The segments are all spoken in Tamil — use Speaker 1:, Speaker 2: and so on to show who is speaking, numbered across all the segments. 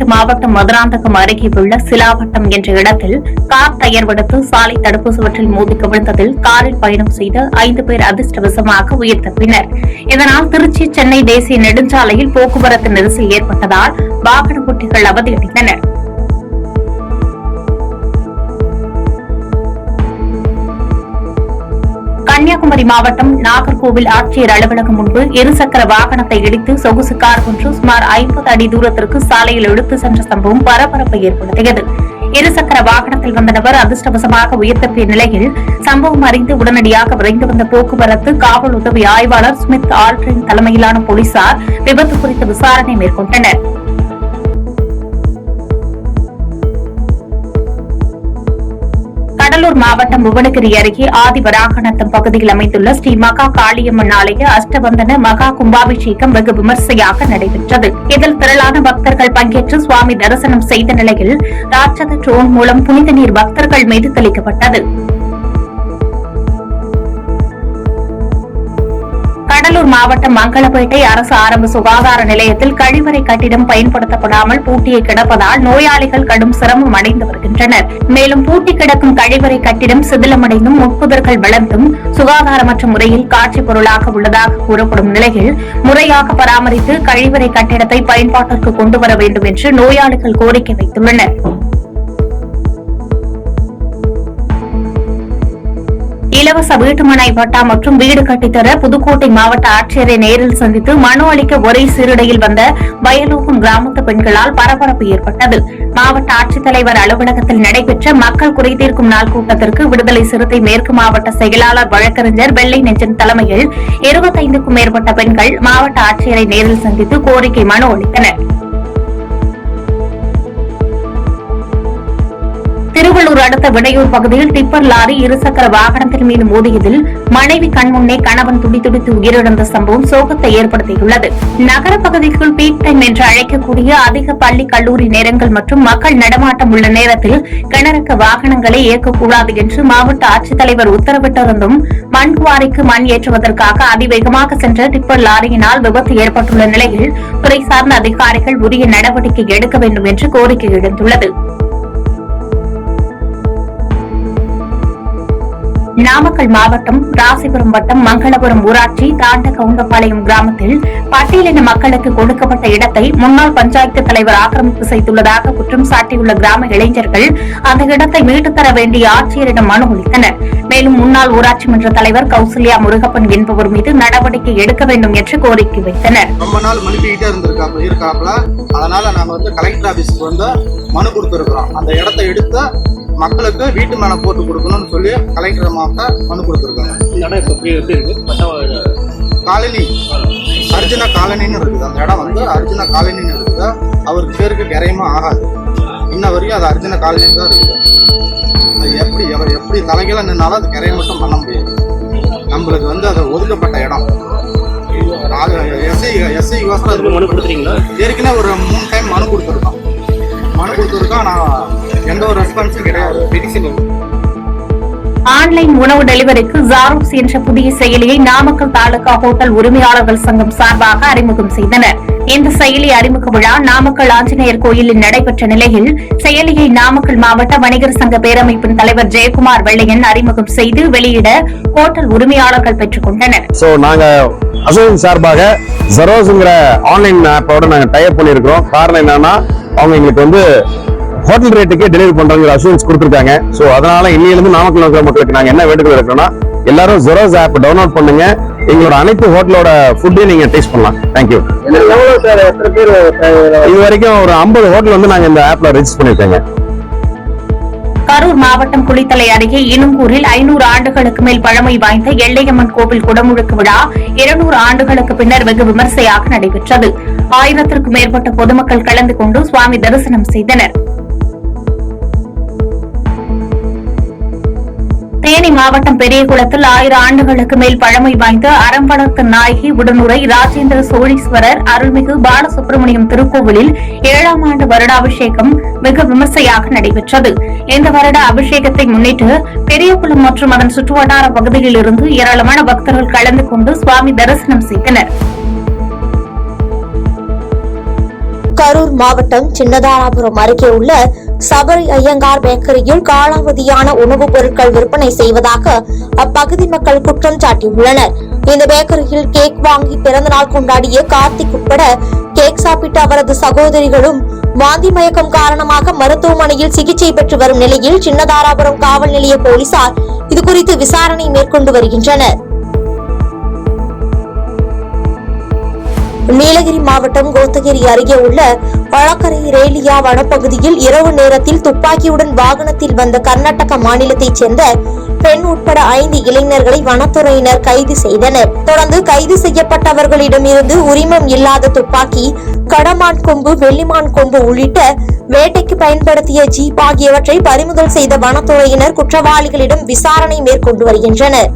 Speaker 1: செங்கல்பட்டு மாவட்டம் மதுராந்தகம் அருகே உள்ள சிலாவட்டம் என்ற இடத்தில் கார் டயர் வெடித்து சாலை தடுப்பு சுவற்றில் மோதி கவிழ்ந்ததில் காரில் பயணம் செய்த 5 பேர் அதிர்ஷ்டவசமாக உயிர் தப்பினர். இதனால் திருச்சி சென்னை தேசிய நெடுஞ்சாலையில் போக்குவரத்து நெரிசல் ஏற்பட்டதால் வாகன ஓட்டிகள் அவதியடைந்தனர். கன்னியாகுமரி மாவட்டம் நாகர்கோவில் ஆட்சியர் அலுவலகம் முன்பு இருசக்கர வாகனத்தை இடித்து சொகுசு கார் ஒன்று சுமார் 50 அடி தூரத்திற்கு சாலையில் இழுத்து சென்ற சம்பவம் பரபரப்பை ஏற்படுத்தியது. இருசக்கர வாகனத்தில் வந்த நபர் அதிர்ஷ்டவசமாக உயிர் தப்பிய நிலையில் சம்பவம் அறிந்து உடனடியாக விரைந்து வந்த போக்குவரத்து காவல் உதவி ஆய்வாளர் ஸ்மித் ஆல்ட்ரின் தலைமையிலான போலீசார் விபத்து குறித்து விசாரணை மேற்கொண்டனர். கடலூர் மாவட்டம் புவனகிரி அருகே ஆதிவராகநத்தம் பகுதியில் அமைந்துள்ள ஸ்ரீ மகா காளியம்மன் ஆலய அஷ்டபந்தன மகா கும்பாபிஷேகம் வெகு விமர்சையாக நடைபெற்றது. இதில் திரளான பக்தர்கள் பங்கேற்று சுவாமி தரிசனம் செய்த நிலையில் ராட்சத ட்ரோன் மூலம் புனித நீர் பக்தர்கள் மீது தெளிக்கப்பட்டது. கடலூர் மாவட்டம் மங்களப்பேட்டை அரசு ஆரம்ப சுகாதார நிலையத்தில் கழிவறை கட்டிடம் பயன்படுத்தப்படாமல் பூட்டியே கிடப்பதால் நோயாளிகள் கடும் சிரமம் அடைந்து வருகின்றனர். மேலும் பூட்டி கிடக்கும் கழிவறை கட்டிடம் சிதிலமடைந்தும் முட்புதர்கள் வளர்ந்தும் சுகாதாரமற்ற முறையில் காட்சி பொருளாக உள்ளதாக கூறப்படும் நிலையில் முறையாக பராமரித்து கழிவறை கட்டிடத்தை பயன்பாட்டிற்கு கொண்டுவர வேண்டும் என்று நோயாளிகள் கோரிக்கை வைத்துள்ளனர். இலவச வீட்டுமனை பட்டா மற்றும் வீடு கட்டித்தர புதுக்கோட்டை மாவட்ட ஆட்சியரை நேரில் சந்தித்து மனு அளிக்க ஒரே சீருடையில் வந்த வயலூகம் கிராமத்து பெண்களால் பரபரப்பு ஏற்பட்டது. மாவட்ட ஆட்சித்தலைவர் அலுவலகத்தில் நடைபெற்ற மக்கள் குறைதீர்க்கும் நாள் கூட்டத்திற்கு விடுதலை சிறுத்தை மேற்கு மாவட்ட செயலாளர் வழக்கறிஞர் வெள்ளை நெஞ்சன் தலைமையில் 25க்கும் மேற்பட்ட பெண்கள் மாவட்ட ஆட்சியரை நேரில் சந்தித்து கோரிக்கை மனு அளித்தனர். திருவள்ளூர் அடுத்த விடையூர் பகுதியில் டிப்பர் லாரி இருசக்கர வாகனத்தின் மீது மோதியதில் மனைவி கண்முன்னே கணவன் துடிதுடித்து உயிரிழந்த சம்பவம் சோகத்தை ஏற்படுத்தியுள்ளது. நகர பகுதிக்குள் பீக் டைம் என்று அழைக்கக்கூடிய அதிக பள்ளி கல்லூரி நேரங்கள் மற்றும் மக்கள் நடமாட்டம் உள்ள நேரத்தில் கிணறுக்க வாகனங்களை இயக்கக்கூடாது என்று மாவட்ட ஆட்சித்தலைவர் உத்தரவிட்டிருந்தும் மண் குவாரிக்கு மண் ஏற்றுவதற்காக அதிவேகமாக சென்ற டிப்பர் லாரியினால் விபத்து ஏற்பட்டுள்ள நிலையில் துறை சார்ந்த அதிகாரிகள் உரிய நடவடிக்கை எடுக்க வேண்டும் என்று கோரிக்கை எழுந்துள்ளது. நாமக்கல் மாவட்டம் ராசிபுரம் வட்டம் மங்களபுரம் ஊராட்சி தாண்டகவுண்டபாளையம் கிராமத்தில் பட்டியலின மக்களுக்கு கொடுக்கப்பட்ட இடத்தை முன்னாள் பஞ்சாயத்து தலைவர் ஆக்கிரமிப்பு செய்துள்ளதாக குற்றம் சாட்டியுள்ள கிராம இளைஞர்கள் அந்த இடத்தை மீட்டுத் தர வேண்டிய ஆட்சியரிடம் மனு அளித்தனர். மேலும் முன்னாள் ஊராட்சி மன்ற தலைவர் கௌசல்யா முருகப்பன் என்பவர் மீது நடவடிக்கை எடுக்க வேண்டும் என்று கோரிக்கை வைத்தனர்.
Speaker 2: ரொம்ப நாள் இருக்காப்ல, அதனால நாங்க கலெக்டர் ஆபீஸ்க்கு வந்து மனு கொடுத்திருக்கிறோம். அந்த இடத்தை எடுத்து மக்களுக்கு வீட்டு மேல போட்டு கொடுக்கணும்னு சொல்லி கலெக்டர் மாவட்ட மனு கொடுத்துருக்காங்க. காலனி அர்ஜுனா காலனின்னு இருக்குது. அந்த இடம் அர்ஜுனா காலனின்னு இருக்குது. அவருக்கு பேருக்கு கரையமா ஆகாது. இன்ன வரைக்கும் அது அர்ஜுனா காலனி தான் இருக்குது. அது அவர் எப்படி தலைகீழ நின்னாலும் அது கரையை மட்டும் பண்ண முடியாது. நம்மளுக்கு அது ஒதுக்கப்பட்ட இடம். எஸ்ஐ மனு கொடுத்துருக்கீங்களா? ஏற்கனவே ஒரு 3 டைம் மனு கொடுத்துருக்கோம். நான் எந்த ஒரு ரெஸ்பான்ஸும் கிடையாது.
Speaker 1: ஆன்லைன் உணவு டெலிவரிக்கு ஜாரூக்ஸ் என்ற புதிய செயலியை நாமக்கல் தாலுகா ஹோட்டல் உரிமையாளர்கள் சங்கம் சார்பாக அறிமுகம் செய்தனர். இந்த செயலி அறிமுக விழா நாமக்கல் ஆஞ்சநேயர் கோயிலில் நடைபெற்ற நிலையில் செயலியை நாமக்கல் மாவட்ட வணிகர் சங்க பேரமைப்பின் தலைவர் ஜெயக்குமார் வெள்ளையன் அறிமுகம் செய்து வெளியிட ஹோட்டல் உரிமையாளர்கள் பெற்றுக் கொண்டனர்.
Speaker 3: சார்பாக ஜெரோஸ்ங்கிற ஆன்லைன் ஆப்போட நாங்க டைப் பண்ணியிருக்கிறோம். காரணம் என்னன்னா அவங்க எங்களுக்கு ஹோட்டல் ரேட்டுக்கே டெலிவரி பண்றாங்க அஷூரன்ஸ் கொடுத்துருக்காங்க. ஸோ அதனால இன்னிலிருந்து நாமக்கல் இருக்கிற மக்களுக்கு நாங்க என்ன வேண்டுகோள் இருக்கிறோம்னா எல்லாரும் ஜெரோஸ் ஆப் டவுன்லோட் பண்ணுங்க. எங்களோட அனைத்து ஹோட்டலோட ஃபுட்டையும் நீங்க டேஸ்ட் பண்ணலாம். தேங்க்யூ. இது வரைக்கும் ஒரு 50 ஹோட்டல் நாங்க இந்த ஆப்ல ரெஜிஸ்டர் பண்ணிருக்கோங்க.
Speaker 1: கரூர் மாவட்டம் குளித்தலை அருகே இனுங்கூரில் 500 ஆண்டுகளுக்கு மேல் பழமை வாய்ந்த எல்லையம்மன் கோவில் குடமுழுக்கு விழா 200 ஆண்டுகளுக்கு பின்னர் வெகு விமர்சையாக நடைபெற்றது. 1000த்திற்கும் மேற்பட்ட பொதுமக்கள் கலந்து கொண்டு சுவாமி தரிசனம் செய்தனர். தேனி மாவட்டம் பெரியகுளத்தில் 1000 ஆண்டுகளுக்கு மேல் பழமை வாய்ந்த அறம்பளத்து நாயகி உடனுரை ராஜேந்திர சோழீஸ்வரர் அருள்மிகு பாலசுப்பிரமணியம் திருக்கோவிலில் 7ஆம் ஆண்டு வருடாபிஷேகம் வெகு விமர்சையாக நடைபெற்றது. இந்த வருட அபிஷேகத்தை முன்னிட்டு பெரியகுளம் மற்றும் அதன் சுற்றுவட்டார பகுதியில் இருந்து ஏராளமான பக்தர்கள் கலந்து கொண்டு சுவாமி தரிசனம் செய்தனர்.
Speaker 4: கரூர் மாவட்டம் சின்னதாராபுரம் அருகே உள்ள சபரி ஐயங்கார் பேக்கரியில் காலாவதியான உணவுப் பொருட்கள் விற்பனை செய்வதாக அப்பகுதி மக்கள் குற்றம் சாட்டியுள்ளனர். இந்த பேக்கரியில் கேக் வாங்கி பிறந்தநாள் கொண்டாடிய கார்த்திக் உட்பட கேக் சாப்பிட்ட அவரது சகோதரிகளும் வாந்தி மயக்கம் காரணமாக மருத்துவமனையில் சிகிச்சை பெற்று வரும் நிலையில் சின்னதாராபுரம் காவல் நிலைய போலீசார் இதுகுறித்து விசாரணை மேற்கொண்டு வருகின்றனர். நீலகிரி மாவட்டம் கோத்தகிரி அருகே உள்ள பழக்கரை ரேலியா வனப்பகுதியில் இரவு நேரத்தில் துப்பாக்கியுடன் வாகனத்தில் வந்த கர்நாடக மாநிலத்தைச் சேர்ந்த பெண் உட்பட 5 இளைஞர்களை வனத்துறையினர் கைது செய்தனர். தொடர்ந்து கைது செய்யப்பட்டவர்களிடமிருந்து உரிமம் இல்லாத துப்பாக்கி, கடமான் கொம்பு, வெள்ளிமான் கொம்பு உள்ளிட்ட வேட்டைக்கு பயன்படுத்திய ஜீப் ஆகியவற்றை பறிமுதல் செய்த வனத்துறையினர் குற்றவாளிகளிடம் விசாரணை மேற்கொண்டு வருகின்றனர்.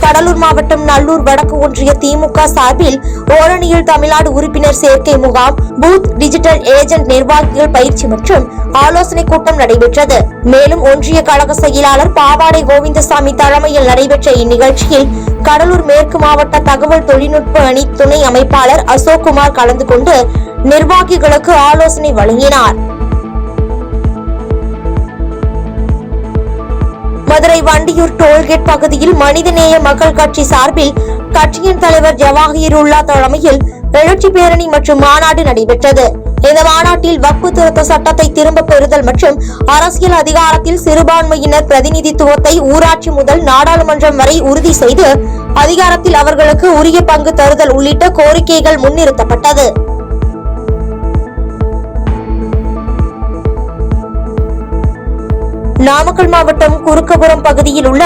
Speaker 4: கடலூர் மாவட்டம் நல்லூர் வடக்கு ஒன்றிய திமுக சார்பில் ஓரணியில் தமிழ்நாடு உறுப்பினர் சேர்க்கை முகாம், பூத் டிஜிட்டல் ஏஜென்ட் நிர்வாகிகள் பயிற்சி மற்றும் ஆலோசனை கூட்டம் நடைபெற்றது. மேலும் ஒன்றிய கழக செயலாளர் பாவாடை கோவிந்தசாமி தலைமையில் நடைபெற்ற இந்நிகழ்ச்சியில் கடலூர் மேற்கு மாவட்ட தகவல் தொழில்நுட்ப அணி துணை அமைப்பாளர் அசோக்குமார் கலந்து கொண்டு நிர்வாகிகளுக்கு ஆலோசனை வழங்கினார். மதுரை வண்டியூர் டோல்கேட் பகுதியில் மனிதநேய மக்கள் கட்சி சார்பில் கட்சியின் தலைவர் ஜவாஹிருல்லா தலைமையில் எழுச்சி பேரணி மற்றும் மாநாடு நடைபெற்றது. இந்த மாநாட்டில் வக்பு திருத்த சட்டத்தை திரும்ப பெறுதல் மற்றும் அரசியல் அதிகாரத்தில் சிறுபான்மையினர் பிரதிநிதித்துவத்தை ஊராட்சி முதல் நாடாளுமன்றம் வரை உறுதி செய்து அதிகாரத்தில் அவர்களுக்கு உரிய பங்கு தருதல் உள்ளிட்ட கோரிக்கைகள் முன்னிறுத்தப்பட்டது. நாமக்கல் மாவட்டம் குறுக்கபுரம் பகுதியில் உள்ள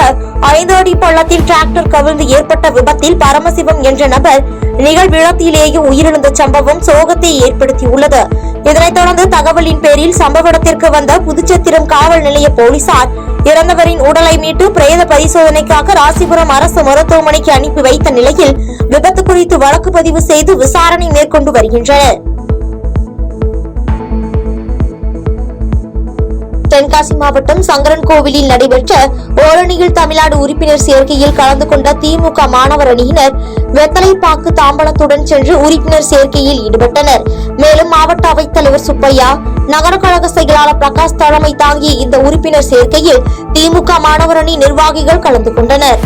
Speaker 4: 5 அடி பள்ளத்தில் டிராக்டர் கவிழ்ந்து ஏற்பட்ட விபத்தில் பரமசிவம் என்ற நபர் நிகழ்விடத்திலேயே உயிரிழந்த சம்பவம் சோகத்தை ஏற்படுத்தியுள்ளது. இதனைத் தொடர்ந்து தகவலின் பேரில் சம்பவ இடத்திற்கு வந்த புதுச்சத்திரம் காவல் நிலைய போலீசார் இறந்தவரின் உடலை மீட்டு பிரேத பரிசோதனைக்காக ராசிபுரம் அரசு மருத்துவமனைக்கு அனுப்பி வைத்த நிலையில் விபத்து குறித்து வழக்கு பதிவு செய்து விசாரணை மேற்கொண்டு வருகின்றனர். தென்காசி மாவட்டம் சங்கரன் கோவிலில் நடைபெற்ற ஓரணியில் தமிழ்நாடு உறுப்பினர் சேர்க்கையில் கலந்து கொண்ட திமுக மாணவர் அணியினர் வெத்தலைப்பாக்கு தாம்பலத்துடன் சென்று உறுப்பினர் சேர்க்கையில் ஈடுபட்டனர். மேலும் மாவட்ட அவைத்தலைவர் சுப்பையா, நகர கழக செயலாளர் பிரகாஷ் தலைமை தாங்கிய இந்த உறுப்பினர் சேர்க்கையில் திமுக மாணவர் அணி நிர்வாகிகள் கலந்து கொண்டனர்.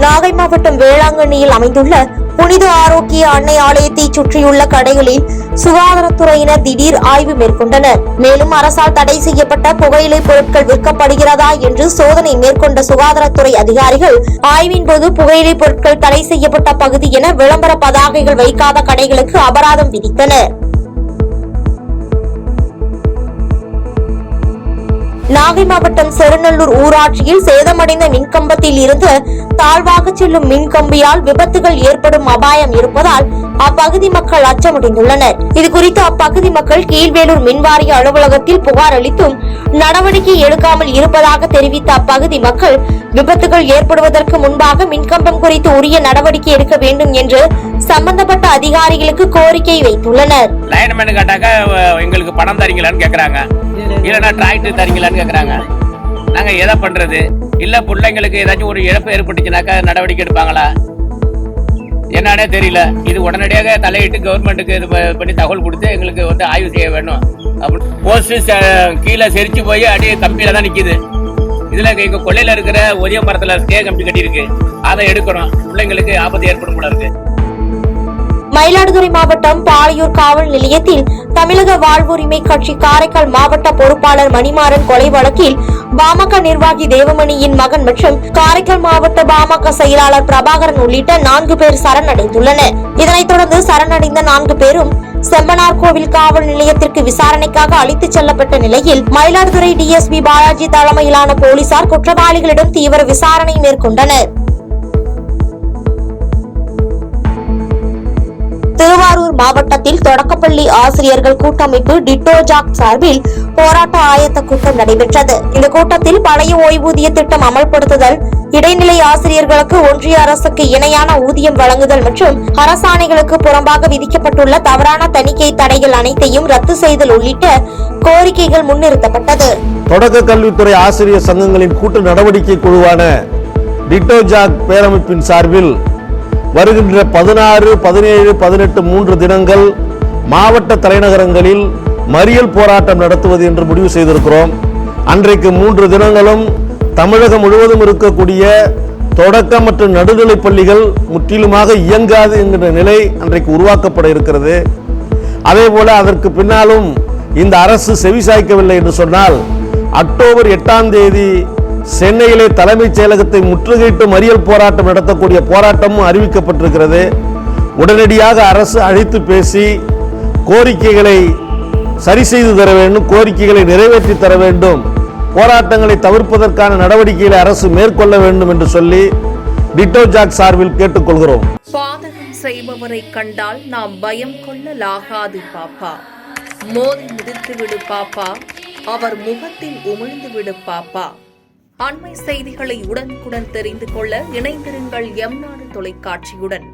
Speaker 4: நாகை மாவட்டம் வேளாங்கண்ணியில் அமைந்துள்ள புனித ஆரோக்கிய அன்னை ஆலயத்தை சுற்றியுள்ள கடைகளில் சுகாதாரத்துறையினர் திடீர் ஆய்வு மேற்கொண்டனர். மேலும் அரசால் தடை செய்யப்பட்ட புகையிலை பொருட்கள் விற்கப்படுகிறதா என்று சோதனை மேற்கொண்ட சுகாதாரத்துறை அதிகாரிகள் ஆய்வின் போது புகையிலை பொருட்கள் தடை செய்யப்பட்ட பகுதி என விளம்பர பதாகைகள் வைக்காத கடைகளுக்கு அபராதம் விதித்தனர். நாகை மாவட்டம் செருநல்லூர் ஊராட்சியில் சேதமடைந்த மின்கம்பத்தில் இருந்து தாழ்வாக செல்லும் மின்கம்பியால் விபத்துகள் ஏற்படும் அபாயம் இருப்பதால் அப்பகுதி மக்கள் அச்சமடைந்துள்ளனர். இதுகுறித்து அப்பகுதி மக்கள் கீழ்வேலூர் மின்வாரிய அலுவலகத்தில் புகார் அளித்தும் நடவடிக்கை எடுக்காமல் இருப்பதாக தெரிவித்த அப்பகுதி மக்கள் விபத்துகள் ஏற்படுவதற்கு முன்பாக மின்கம்பம் குறித்து உரிய நடவடிக்கை எடுக்க வேண்டும் என்று சம்பந்தப்பட்ட அதிகாரிகளுக்கு கோரிக்கை வைத்துள்ளனர்.
Speaker 5: லைன்மேன் கேட்டாக்க எங்களுக்கு பணம் தரீங்களான்னு கேக்குறாங்க, இல்லைன்னா டிராக்டர் தரீங்களான்னு கேக்குறாங்க. நாங்க எதை பண்றது? இல்ல பிள்ளைங்களுக்கு ஏதாச்சும் ஒரு இழப்பு ஏற்பட்டுச்சுனாக்கா நடவடிக்கை எடுப்பாங்களா என்னன்னே தெரியல. இது உடனடியாக தலையிட்டு கவர்மெண்ட்டுக்கு இது பண்ணி தகவல் கொடுத்து எங்களுக்கு வந்து ஆய்வு செய்ய வேணும். போஸ்ட் கீழே செரிச்சு போய் அப்படியே கம்பியில தான் நிக்குது. இதுல எங்க கொள்ளையில இருக்கிற ஒரே மரத்துல ஸ்டே கம்பி கட்டி இருக்கு, அதை எடுக்கணும். பிள்ளைங்களுக்கு ஆபத்து ஏற்படும் போல இருக்கு.
Speaker 4: மயிலாடுதுறை மாவட்டம் பாளையூர் காவல் நிலையத்தில் தமிழக வாழ்வுரிமை கட்சி காரைக்கால் மாவட்ட பொறுப்பாளர் மணிமாறன் கொலை வழக்கில் பாமக நிர்வாகி தேவமணியின் மகன் மற்றும் காரைக்கால் மாவட்ட பாமக செயலாளர் பிரபாகரன் உள்ளிட்ட 4 பேர் சரணடைந்துள்ளனர். இதனைத் தொடர்ந்து சரணடைந்த 4 பேரும் செம்பனார் கோவில் காவல் நிலையத்திற்கு விசாரணைக்காக அழைத்துச் செல்லப்பட்ட நிலையில் மயிலாடுதுறை டிஎஸ்பி பாலாஜி தலைமையிலான போலீசார் குற்றவாளிகளிடம் தீவிர விசாரணை மேற்கொண்டனர். திருவாரூர் மாவட்டத்தில் தொடக்கப்பள்ளி ஆசிரியர்கள் கூட்டமைப்பு டிட்டோஜாக் சார்பில் போராட்ட ஆயத்த கூட்டம் நடைபெற்றது. இந்த கூட்டத்தில் பழைய ஓய்வூதிய திட்டம் அமல்படுத்துதல், இடைநிலை ஆசிரியர்களுக்கு ஒன்றிய அரசுக்கு இணையான ஊதியம் வழங்குதல் மற்றும் அரசாணைகளுக்கு புறம்பாக விதிக்கப்பட்டுள்ள தவறான தணிக்கை தடைகள் அனைத்தையும் ரத்து செய்தல் உள்ளிட்ட கோரிக்கைகள் முன்னிறுத்தப்பட்டது.
Speaker 6: தொடக்க கல்வித்துறை ஆசிரியர் சங்கங்களின் கூட்டு நடவடிக்கை குழுவான டிட்டோ ஜாக் பேரமைப்பின் சார்பில் வருகின்ற 16, 17, 18 3 தினங்கள் மாவட்ட தலைநகரங்களில் மறியல் போராட்டம் நடத்துவது என்று முடிவு செய்திருக்கிறோம். அன்றைக்கு 3 தினங்களும் தமிழகம் முழுவதும் இருக்கக்கூடிய தொடக்க மற்றும் நடுநிலைப் பள்ளிகள் முற்றிலுமாக இயங்காது என்கிற நிலை அன்றைக்கு உருவாக்கப்பட இருக்கிறது. அதே போல அதற்கு பின்னாலும் இந்த அரசு செவிசாய்க்கவில்லை என்று சொன்னால் அக்டோபர் 8ஆம் தேதி சென்னையிலே தலைமைச் செயலகத்தை முற்றுகையிட்டு மறியல் போராட்டம் நடத்தக்கூடிய போராட்டமும் அறிவிக்கப்பட்டிருக்கிறது. உடனடியாக அரசு அழைத்து பேசி கோரிக்கைகளை சரி செய்து தர வேண்டும், கோரிக்கைகளை நிறைவேற்றி தர வேண்டும், போராட்டங்களை தவிர்ப்பதற்கான நடவடிக்கைகளை அரசு மேற்கொள்ள வேண்டும் என்று சொல்லி டிட்டோ ஜாக் சார்பில் கேட்டுக்கொள்கிறோம்.
Speaker 7: பாதகம் செய்பவரை கண்டால் நாம் பயம் கொள்ளலாகாது பாப்பா. மோதி மிதித்து விடு பாப்பா, அவர் முகத்தில் உமிழ்ந்து விடு பாப்பா. அண்மை செய்திகளை உடனுக்குடன் தெரிந்து கொள்ள இணைந்திருங்கள் எம் நாடு தொலைக்காட்சியுடன்.